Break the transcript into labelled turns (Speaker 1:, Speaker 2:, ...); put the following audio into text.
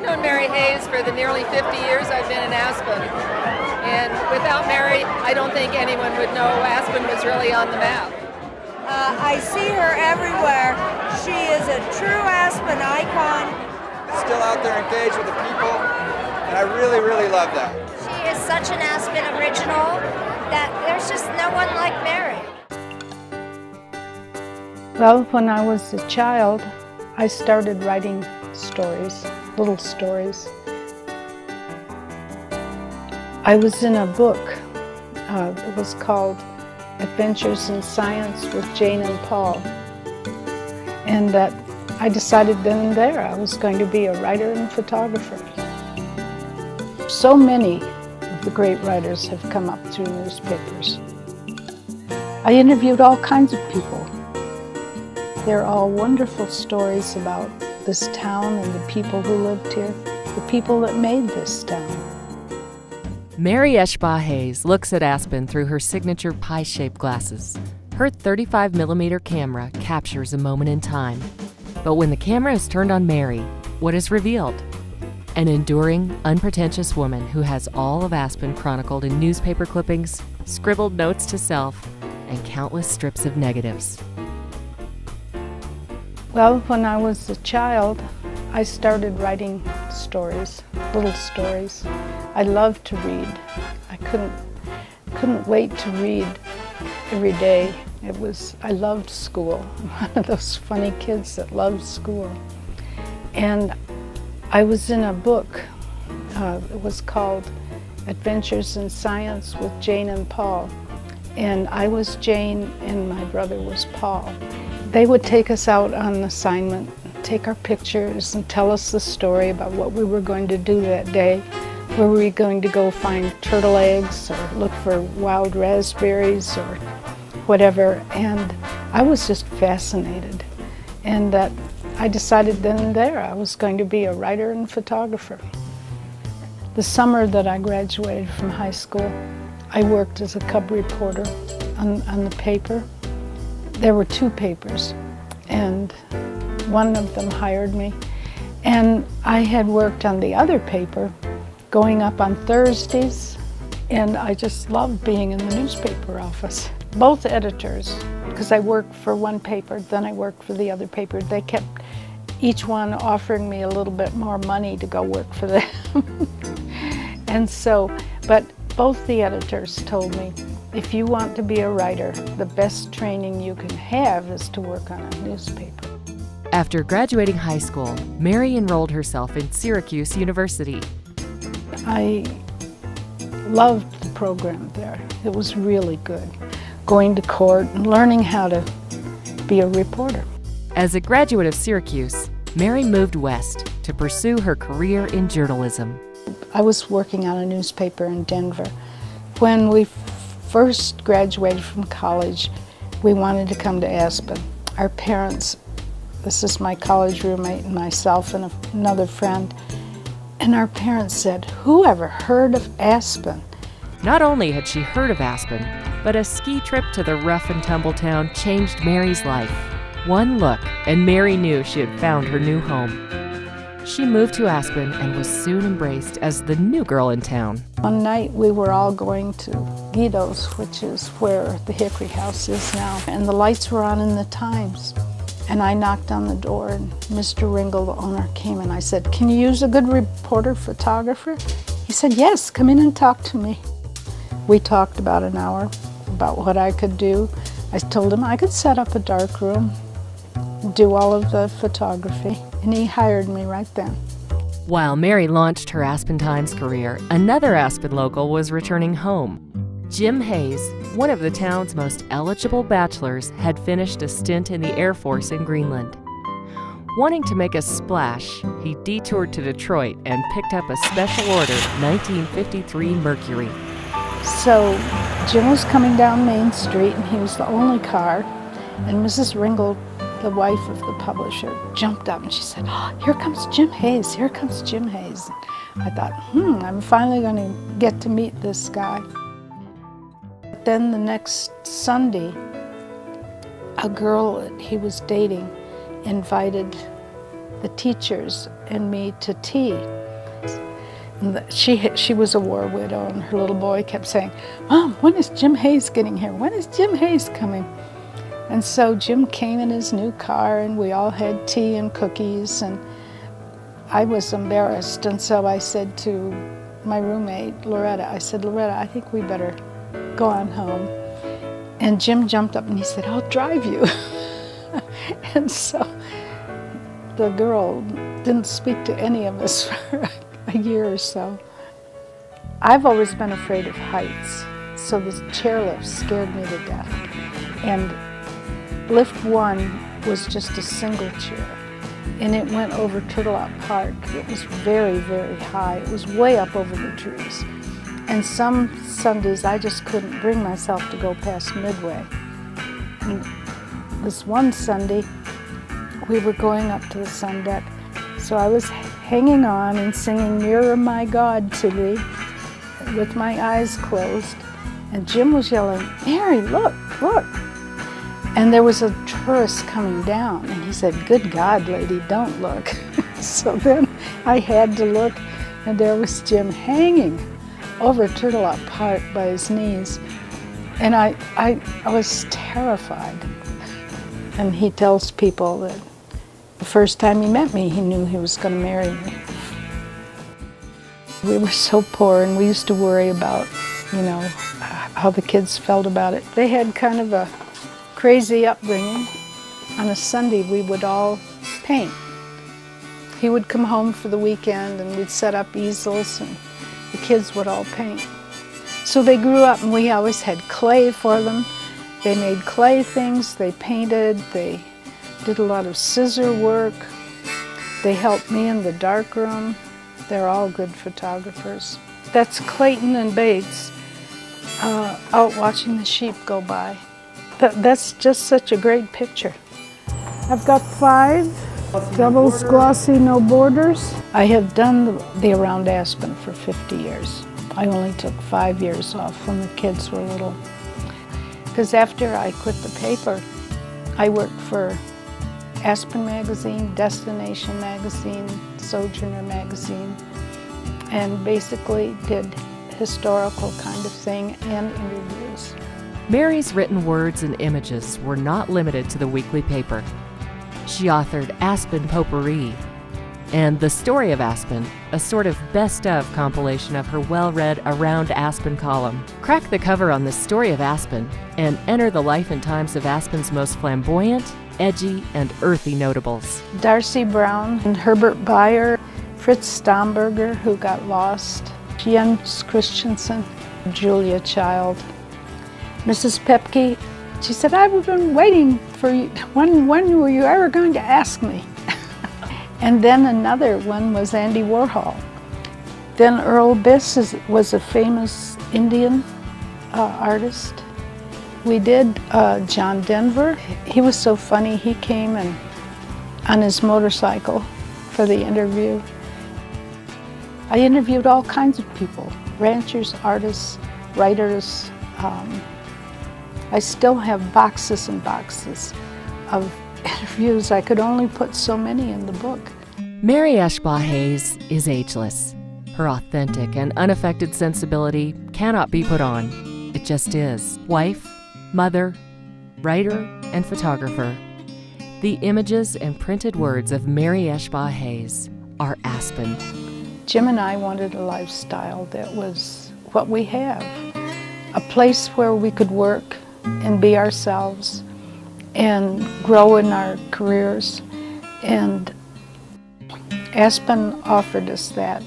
Speaker 1: I've known Mary Hayes for the nearly 50 years I've been in Aspen. And without Mary, I don't think anyone would know Aspen was really on the map.
Speaker 2: I see her everywhere. She is a true Aspen icon.
Speaker 3: Still out there engaged with the people, and I really, really love that.
Speaker 4: She is such an Aspen original that there's just no one like Mary.
Speaker 5: Well, when I was a child, I started writing stories, little stories. I was in a book. It was called Adventures in Science with Jane and Paul. And that I decided then and there I was going to be a writer and photographer. So many of the great writers have come up through newspapers. I interviewed all kinds of people. They're all wonderful stories about this town and the people who lived here, the people that made this town.
Speaker 6: Mary Eshbaugh Hayes looks at Aspen through her signature pie-shaped glasses. Her 35mm camera captures a moment in time. But when the camera is turned on Mary, what is revealed? An enduring, unpretentious woman who has all of Aspen chronicled in newspaper clippings, scribbled notes to self, and countless strips of negatives.
Speaker 5: Well, when I was a child, I started writing stories, little stories. I loved to read. I couldn't wait to read every day. I loved school. I'm one of those funny kids that loved school. And I was in a book. It was called Adventures in Science with Jane and Paul. And I was Jane and my brother was Paul. They would take us out on assignment, take our pictures and tell us the story about what we were going to do that day. Where were we going to go find turtle eggs or look for wild raspberries or whatever. And I was just fascinated. And that I decided then and there I was going to be a writer and photographer. The summer that I graduated from high school, I worked as a cub reporter on the paper. There were two papers, and one of them hired me. And I had worked on the other paper, going up on Thursdays, and I just loved being in the newspaper office. Both editors, because I worked for one paper, then I worked for the other paper, they kept each one offering me a little bit more money to go work for them. And so, but both the editors told me, if you want to be a writer, the best training you can have is to work on a newspaper.
Speaker 6: After graduating high school, Mary enrolled herself in Syracuse University.
Speaker 5: I loved the program there. It was really good. Going to court and learning how to be a reporter.
Speaker 6: As a graduate of Syracuse, Mary moved west to pursue her career in journalism.
Speaker 5: I was working on a newspaper in Denver. When we first graduated from college, we wanted to come to Aspen. Our parents, this is my college roommate and myself and another friend, and our parents said, "Who ever heard of Aspen?"
Speaker 6: Not only had she heard of Aspen, but a ski trip to the rough and tumble town changed Mary's life. One look, and Mary knew she had found her new home. She moved to Aspen and was soon embraced as the new girl in town.
Speaker 5: One night we were all going to Guido's, which is where the Hickory House is now, and the lights were on in the Times. And I knocked on the door, and Mr. Ringle, the owner, came, and I said, "Can you use a good reporter photographer?" He said, "Yes, come in and talk to me." We talked about an hour about what I could do. I told him I could set up a dark room, do all of the photography, and he hired me right then.
Speaker 6: While Mary launched her Aspen Times career, another Aspen local was returning home. Jim Hayes, one of the town's most eligible bachelors, had finished a stint in the Air Force in Greenland. Wanting to make a splash, he detoured to Detroit and picked up a special order 1953 Mercury.
Speaker 5: So Jim was coming down Main Street, and he was the only car, and Mrs. Ringle, the wife of the publisher, jumped up and she said, "Oh, here comes Jim Hayes, here comes Jim Hayes." I thought, I'm finally going to get to meet this guy. But then the next Sunday, a girl that he was dating invited the teachers and me to tea. She was a war widow, and her little boy kept saying, "Mom, when is Jim Hayes getting here? When is Jim Hayes coming?" And so Jim came in his new car, and we all had tea and cookies, and I was embarrassed, and so I said to my roommate, Loretta, I said, "Loretta, I think we better go on home." And Jim jumped up and he said, "I'll drive you." And so the girl didn't speak to any of us for a year or so. I've always been afraid of heights, so the chairlift scared me to death. And lift 1 was just a single chair, and it went over Turtleout Park. It was very, very high. It was way up over the trees. And some Sundays I just couldn't bring myself to go past Midway. And this one Sunday, we were going up to the sun deck, so I was hanging on and singing "Nearer My God" to thee with my eyes closed, and Jim was yelling, "Mary, look, look." And there was a tourist coming down, and he said, "Good God, lady, don't look." So then I had to look, and there was Jim hanging over Turtleout Park by his knees, and I was terrified. And he tells people that the first time he met me, he knew he was going to marry me. We were so poor, and we used to worry about, you know, how the kids felt about it. They had kind of a crazy upbringing. On a Sunday, we would all paint. He would come home for the weekend, and we'd set up easels, and the kids would all paint. So they grew up, and we always had clay for them. They made clay things, they painted, they did a lot of scissor work. They helped me in the darkroom. They're all good photographers. That's Clayton and Bates out watching the sheep go by. That's just such a great picture. I've got 5 doubles, glossy, no borders. I have done the Around Aspen for 50 years. I only took 5 years off when the kids were little. Because after I quit the paper, I worked for Aspen magazine, Destination magazine, Sojourner magazine, and basically did historical kind of thing and interviews.
Speaker 6: Mary's written words and images were not limited to the weekly paper. She authored Aspen Potpourri and The Story of Aspen, a sort of best-of compilation of her well-read Around Aspen column. Crack the cover on The Story of Aspen and enter the life and times of Aspen's most flamboyant, edgy, and earthy notables.
Speaker 5: Darcy Brown and Herbert Beyer, Fritz Stomberger, who got lost, Jens Christensen, Julia Child. Mrs. Pepke, she said, "I've been waiting for you. When were you ever going to ask me?" And then another one was Andy Warhol. Then Earl Biss was a famous Indian artist. We did John Denver. He was so funny. He came and on his motorcycle for the interview. I interviewed all kinds of people, ranchers, artists, writers. I still have boxes and boxes of interviews. I could only put so many in the book.
Speaker 6: Mary Eshbaugh Hayes is ageless. Her authentic and unaffected sensibility cannot be put on. It just is. Wife, mother, writer, and photographer. The images and printed words of Mary Eshbaugh Hayes are Aspen.
Speaker 5: Jim and I wanted a lifestyle that was what we have. A place where we could work and be ourselves and grow in our careers. And Aspen offered us that.